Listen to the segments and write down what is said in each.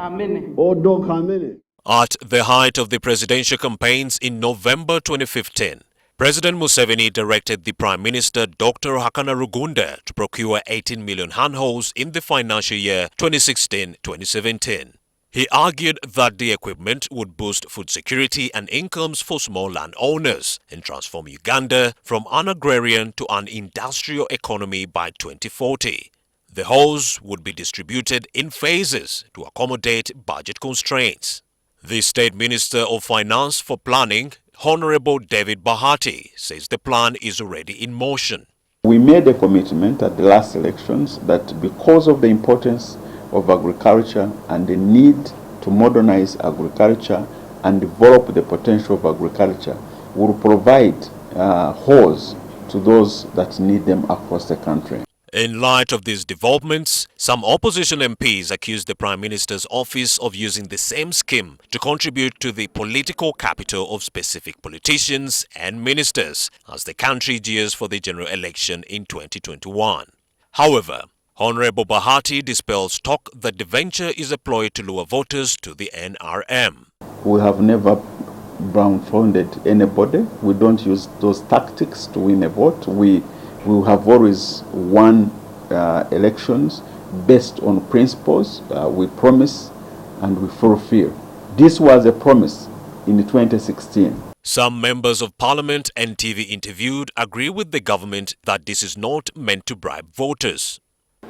At the height of the presidential campaigns in November 2015, President Museveni directed the Prime Minister Dr. Hakana Rugunda to procure 18 million handholds in the financial year 2016-2017. He argued that the equipment would boost food security and incomes for small landowners and transform Uganda from an agrarian to an industrial economy by 2040. The hose would be distributed in phases to accommodate budget constraints. The State Minister of Finance for Planning, Honorable David Bahati, says the plan is already in motion. We made a commitment at the last elections that because of the importance of agriculture and the need to modernize agriculture and develop the potential of agriculture, we will provide hose to those that need them across the country. In light of these developments, some opposition MPs accused the Prime Minister's office of using the same scheme to contribute to the political capital of specific politicians and ministers as the country gears for the general election in 2021. However, Honorable Bahati dispels talk that the venture is a ploy to lure voters to the NRM. We have never brown-funded anybody. We don't use those tactics to win a vote. We have always won elections based on principles. We promise and we fulfill. This was a promise in 2016. Some members of parliament and TV interviewed agree with the government that this is not meant to bribe voters.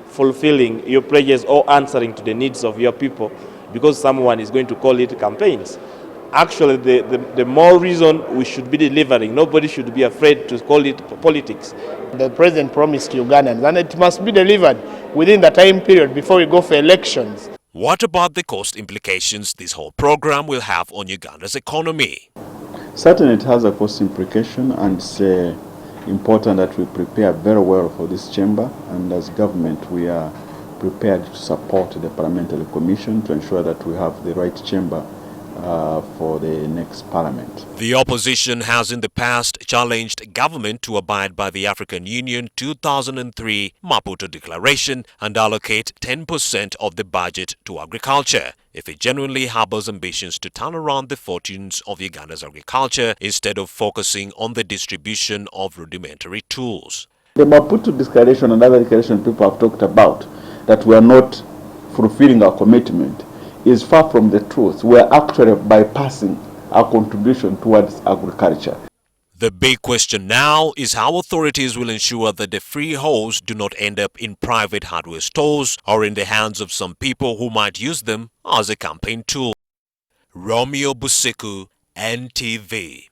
Fulfilling your pledges or answering to the needs of your people because someone is going to call it campaigns. Actually, the more reason we should be delivering. Nobody should be afraid to call it politics. The president promised Ugandans, and it must be delivered within the time period before we go for elections. What about the cost implications this whole program will have on Uganda's economy? Certainly it has a cost implication, and it's important that we prepare very well for this chamber, and as government we are prepared to support the Parliamentary Commission to ensure that we have the right chamber for the next parliament. The opposition has in the past challenged government to abide by the African Union 2003 Maputo Declaration and allocate 10% of the budget to agriculture if it genuinely harbors ambitions to turn around the fortunes of Uganda's agriculture instead of focusing on the distribution of rudimentary tools. The Maputo Declaration and other declarations people have talked about that we are not fulfilling our commitment is far from the truth. We are actually bypassing our contribution towards agriculture. The big question now is how authorities will ensure that the free hose do not end up in private hardware stores or in the hands of some people who might use them as a campaign tool. Romeo Busiku, NTV.